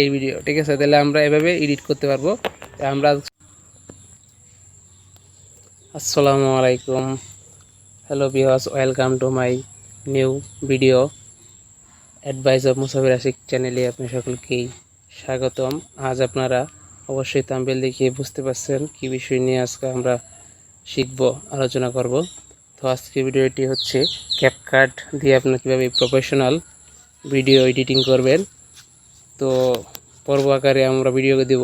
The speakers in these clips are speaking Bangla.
এই ভিডিও, ঠিক আছে? তাহলে আমরা এভাবে এডিট করতে পারবো। আমরা আসসালামু আলাইকুম, hello viewers, welcome to my new video advice of মুসাফির আশিক চ্যানেলে আপনি সকলকেই স্বাগতম। আজ আপনারা অবশ্যই থাম্বনেল দেখে বুঝতে পারছেন কী বিষয় নিয়ে আজকে আমরা শিখব, আলোচনা করব। তো আজকের ভিডিওটি হচ্ছে ক্যাপকাট দিয়ে আপনারা কীভাবে প্রফেশনাল ভিডিও এডিটিং করবেন। তো পর্ব আকারে আমরা ভিডিও দেব।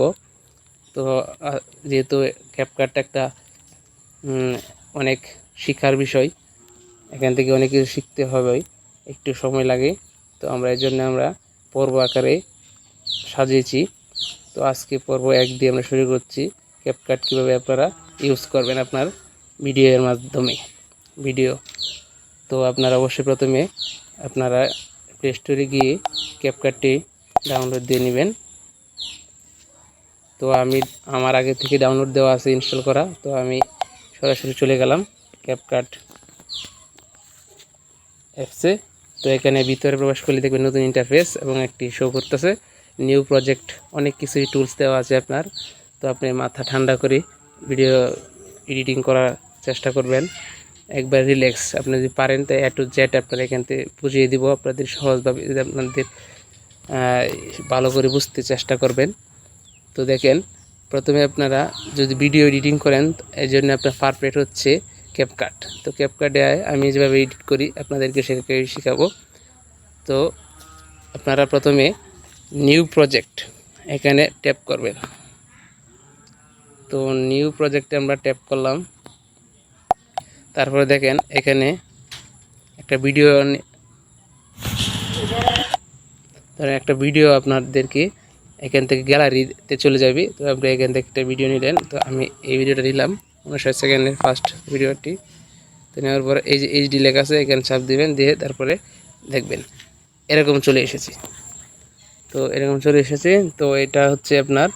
তো যেহেতু ক্যাপকাট একটা অনেক শিক্ষার বিষয়, এখান থেকে অনেক কিছু শিখতে হবে, একটু সময় লাগে। তো আমরা এই জন্য আমরা পর্ব আকারে সাজিয়েছি। তো আজকে পর্ব 1 দিয়ে আমরা শুরু করছি, ক্যাপকাট কীভাবে আপনারা ইউজ করবেন আপনার ভিডিওর মাধ্যমে ভিডিও। তো আপনারা অবশ্যই প্রথমে আপনারা প্লে স্টোরে গিয়ে ক্যাপকাটটি ডাউনলোড দিয়ে নেবেন। তো আমি আমার আগে থেকে ডাউনলোড দেওয়া আছে, ইনস্টল করা। তো আমি সরাসরি চলে গেলাম ক্যাপকাট অ্যাপসে। তো এখানে ভিতরে প্রবেশ করলে দেখবেন নতুন ইন্টারফেস এবং একটি শো করতেছে নিউ প্রজেক্ট, অনেক কিছুই টুলস দেওয়া আছে আপনার। তো আপনি মাথা ঠান্ডা করে ভিডিও এডিটিং করার চেষ্টা করবেন, একবার রিল্যাক্স। আপনি যদি পারেন তো A to Z আপনারা এখান থেকে বুঝিয়ে দিব আপনাদের সহজভাবে, যদি আপনাদের ভালো করে বুঝতে চেষ্টা করবেন। তো দেখেন, প্রথমে আপনারা যদি ভিডিও এডিটিং করেন, এই জন্য আপনার পারফেক্ট হচ্ছে ক্যাপকাট। তো ক্যাপকাটে আমি যেভাবে এডিট করি আপনাদেরকে সেটাকে শেখাবো। তো আপনারা প্রথমে নিউ প্রজেক্ট এখানে ট্যাপ করবেন। তো নিউ প্রজেক্টে আমরা ট্যাপ করলাম। তারপরে দেখেন এখানে একটা ভিডিও আপনাদেরকে এখান থেকে গ্যালারিতে চলে যাবে। তো আপনি এখান থেকে একটা ভিডিও নিলেন। তো আমি এই ভিডিওটা নিলাম 59 সেকেন্ডের ফার্স্ট ভিডিওটি। তো নেওয়ার পরে এই যে HD লেখা আছে, এখানে চাপ দিবেন, দিয়ে তারপরে দেখবেন এরকম চলে এসেছে। তো এরকম চলে এসেছে। তো এটা হচ্ছে আপনার,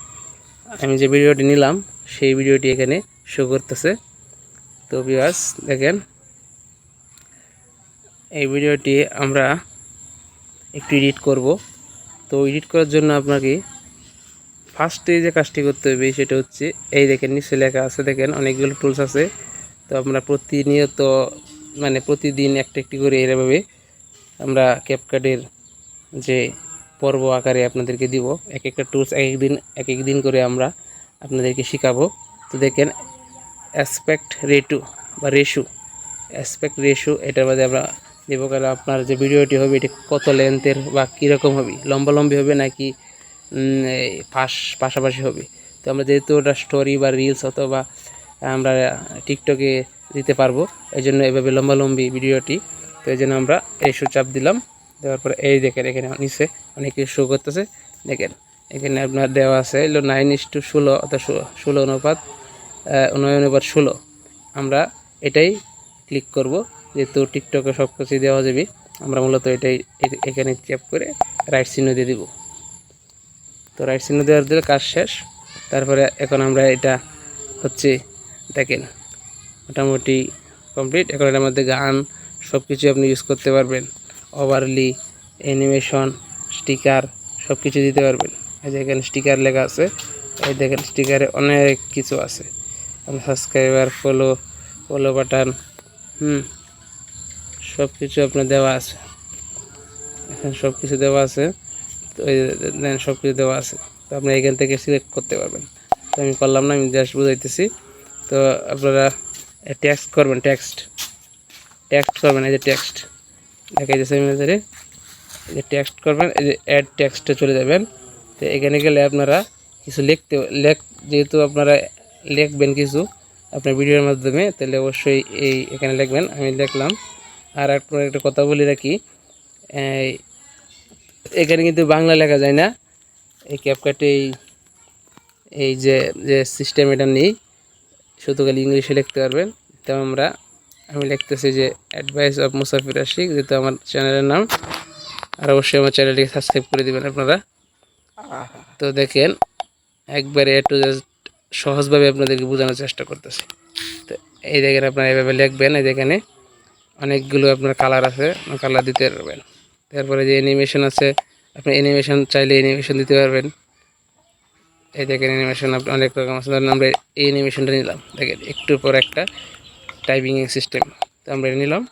আমি যে ভিডিওটি নিলাম সেই ভিডিওটি এখানে শো করতেছে। তো ভিউয়ার্স দেখেন, এই ভিডিওটি আমরা একটু এডিট করব। তো এডিট করার জন্য আপনাকে ফার্স্টে যে কাজটি করতে হবে সেটা হচ্ছে, এই দেখেন নিচে লেখা আছে, দেখেন অনেকগুলো টুলস আছে। তো আমরা প্রতিনিয়ত মানে প্রতিদিন একটা একটি করে এভাবে আমরা ক্যাপকাটের যে পর্ব আকারে আপনাদেরকে দিব, এক একটা টুলস এক এক দিন করে আমরা আপনাদেরকে শেখাবো। তো দেখেন অ্যাসপেক্ট রেশু এটার মধ্যে আমরা দেব। কারণ আপনার যে ভিডিওটি হবে এটি কত লেন্থের বা কীরকম হবে, লম্বালম্বি হবে নাকি পাশাপাশি হবে। তো আমরা যেহেতু ওটা স্টোরি বা রিলস অথবা আমরা টিকটকে দিতে পারবো, এই জন্য এভাবে লম্বালম্বি ভিডিওটি। তো এই জন্য আমরা রেশু চাপ দিলাম। দেওয়ার পরে এই দেখেন এখানে নিচে অনেক কিছু শো করতেছে। দেখেন এখানে আপনার দেওয়া আছে 9:16 অর্থাৎ 9:16। আমরা এটাই ক্লিক করব, যেহেতু টিকটকে সব কিছু দেওয়া যাবে। আমরা মূলত এটাই এখানে চেপ করে রাইট চিহ্ন দিয়ে দিব। তো রাইট চিহ্ন দেওয়ার দিলে কাজ শেষ। তারপরে এখন আমরা এটা হচ্ছে দেখেন মোটামুটি কমপ্লিট। এখন এটার মধ্যে গান সব কিছু আপনি ইউজ করতে পারবেন, ওভারলি, অ্যানিমেশন, স্টিকার সব কিছু দিতে পারবেন। এই যে এখানে স্টিকার লেখা আছে, এই দেখেন স্টিকারে অনেক কিছু আছে, সাবস্ক্রাইবার, ফলো বাটন, সব কিছু আপনার দেওয়া আছে। এখানে সব কিছু দেওয়া আছে। তো এই সব কিছু দেওয়া আছে। তো আপনি এখান থেকে সিলেক্ট করতে পারবেন। তো আমি করলাম না, আমি জাস্ট বুঝাইতেছি। তো আপনারা টেক্সট করবেন, টেক্সট করবেন। এই যে টেক্সট দেখাই যাচ্ছে মেজারে, এই যে টেক্সট করবেন, এই যে অ্যাড টেক্সটে চলে যাবেন। তো এখানে গেলে আপনারা কিছু যেহেতু আপনারা লিখবেন কিছু আপনার ভিডিওর মাধ্যমে, তাহলে অবশ্যই এখানে লিখবেন। আমি লিখলাম। আর আপনার একটা কথা বলি রাখি, এখানে কিন্তু বাংলা লেখা যায় না। এই ক্যাপকাটে এই যে সিস্টেম এটা নেই, শুধু খালি ইংলিশে লিখতে পারবেন। তো আমি লিখতেছি যে অ্যাডভাইস অফ মুসাফির আশিক, যেহেতু আমার চ্যানেলের নাম। আর অবশ্যই আমার চ্যানেলটিকে সাবস্ক্রাইব করে দেবেন আপনারা। তো দেখেন একবারে একটু সহজভাবে আপনাদেরকে বোঝানোর চেষ্টা করতেছি। তো এই দেখেন আপনারা এভাবে লিখবেন। এই যেখানে অনেকগুলো আপনার কালার আছে, কালার দিতে পারবেন। তারপরে যে অ্যানিমেশন আছে, আপনি অ্যানিমেশন চাইলে অ্যানিমেশন দিতে পারবেন। এই দেখেন অ্যানিমেশন আপনি অনেক রকম আছে, ধরুন আমরা এই অ্যানিমেশনটা নিলাম, দেখেন একটুর পর একটা টাইপিং সিস্টেম। তো আমরা এটা নিলাম,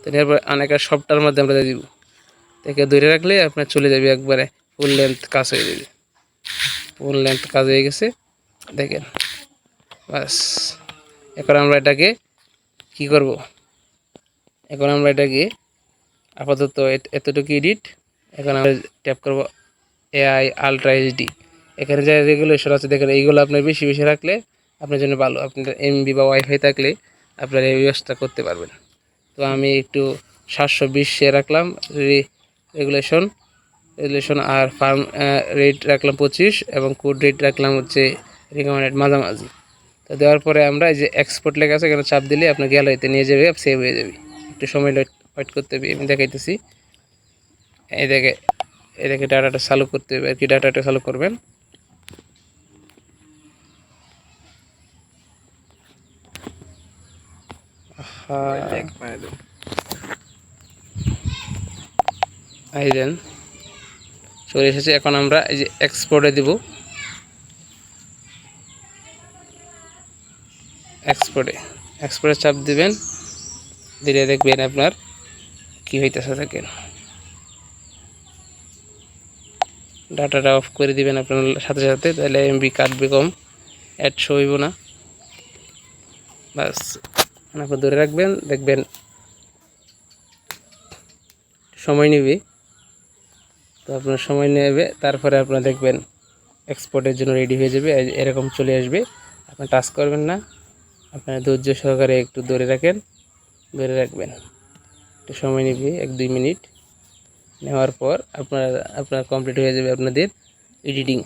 তো এরপর অনেক সবটার মধ্যে আমরা দিব, দেখে ধরে রাখলে আপনার চলে যাবে একবারে ফুল লেন্থ কাজ হয়ে যাবে। ফুল লেন্থ কাজ হয়ে গেছে দেখেন, বাস। এখন আমরা এটাকে কি করব, এখন আমরা এটাকে আপাতত এতটুকু এডিট। এখন আমরা ট্যাপ করব এআই আলট্রা এইচডি। এখানে যে রেগুলেশন আছে দেখেন, এইগুলো আপনার বেশি বেশি রাখলে আপনার জন্য ভালো। আপনার এমবি বা ওয়াইফাই থাকলে আপনারা এই ব্যবস্থা করতে পারবেন। তো আমি একটু 720 রাখলাম রেগুলেশন রেগুলেশন আর ফার্ম রেট রাখলাম 25 এবং কোড রেট রাখলাম হচ্ছে রিকমেন্ডেড মাঝামাঝি। তো দেওয়ার পরে আমরা এই যে এক্সপোর্ট লেখা আছে এখানে চাপ দিলে আপনার গ্যালারিতে নিয়ে যাবে, সেভ হয়ে যাবে। একটু সময় ওয়েট করতে হবে, আমি দেখাইতেছি। এই দেখে ডাটাটা চালু করতে হবে আর কি, ডাটাটা চালু করবেন। এই দেন চলে এসেছে। এখন আমরা এই যে এক্সপোর্টে দিব, এক্সপোর্টে চাপ দিবেন, দিলে দেখবেন আপনার কি হইতেছে। দেখেন ডাটাটা অফ করে দিবেন আপনার সাথে সাথে, তাহলে এমবি কাটবে কম, অ্যাড শো হইব না। বাস আপনার ধরে রাখবেন, দেখবেন সময় নেবে। তো আপনার সময় নেবে, তারপরে আপনার দেখবেন এক্সপোর্টের জন্য রেডি হয়ে যাবে, এরকম চলে আসবে। আপনি টাচ করবেন না, আপনার ধৈর্য সহকারে একটু ধরে রাখবেন, একটু সময় নেবে 1-2 মিনিট। নেওয়ার পর আপনার কমপ্লিট হয়ে যাবে আপনাদের এডিটিং।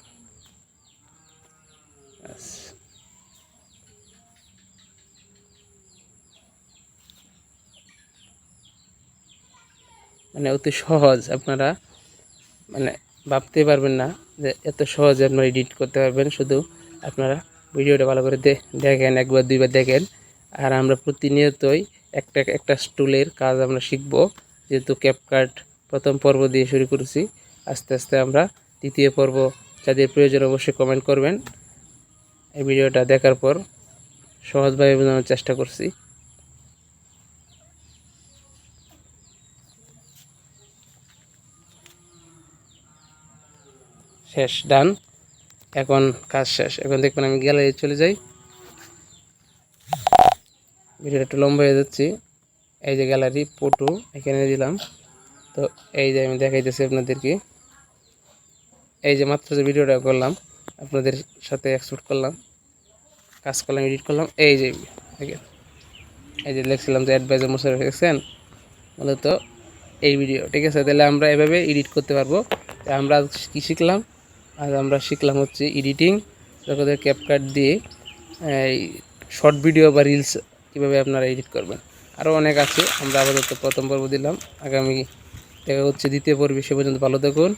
মানে অতি সহজ, আপনারা মানে ভাবতে পারবেন না যে এত সহজে আপনারা এডিট করতে পারবেন। শুধু আপনারা ভিডিওটা ভালো করে দেখেন, 1-2 বার দেখেন। আর আমরা প্রতিনিয়তই একটা টুলের কাজ আমরা শিখব। যেহেতু ক্যাপকাট প্রথম পর্ব দিয়ে শুরু করেছি, আস্তে আস্তে আমরা দ্বিতীয় পর্ব, যাদের প্রয়োজন অবশ্যই কমেন্ট করবেন। এই ভিডিওটা দেখার পর সহজভাবে বোঝানোর চেষ্টা করছি। শেষ, ডান। এখন কাজ শেষ। এখন দেখবেন আমি গ্যালারি চলে যাই, ভিডিওটা একটু লম্বা হয়ে যাচ্ছি। এই যে গ্যালারি ফটো এখানে দিলাম। তো এই যে আমি দেখাইতেছি আপনাদেরকে, এই যে মাত্র যে ভিডিওটা করলাম আপনাদের সাথে এক্সপোর্ট করলাম, কাজ করলাম, এডিট করলাম। এই যে দেখেন, এই যে লিখছিলাম যে অ্যাডভাইজার মোশাররফ, দেখছেন মূলত এই ভিডিও। ঠিক আছে, তাহলে আমরা এভাবে এডিট করতে পারবো। আমরা কি শিখলাম, আজ আমরা শিখলাম হচ্ছে এডিটিং, যখন ক্যাপকাট দিয়ে এই শর্ট ভিডিও বা রিলস কীভাবে আপনারা এডিট করবেন। আরও অনেক আছে, আমরা আপাতত প্রথম পর্ব দিলাম। আগামী দেখা হচ্ছে দ্বিতীয় পর্বে, সে পর্যন্ত ভালো থাকুন।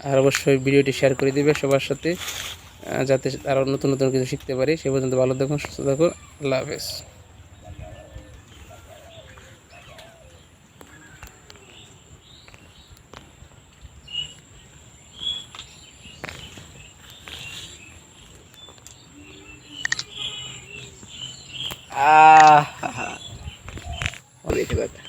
আর অবশ্যই ভিডিওটি শেয়ার করে দিবে সবার সাথে, যাতে আরও নতুন নতুন কিছু শিখতে পারি। সে পর্যন্ত ভালো থাকুন, সুস্থ থাকুন, আল্লাহ হাফেজ। বেশি কথা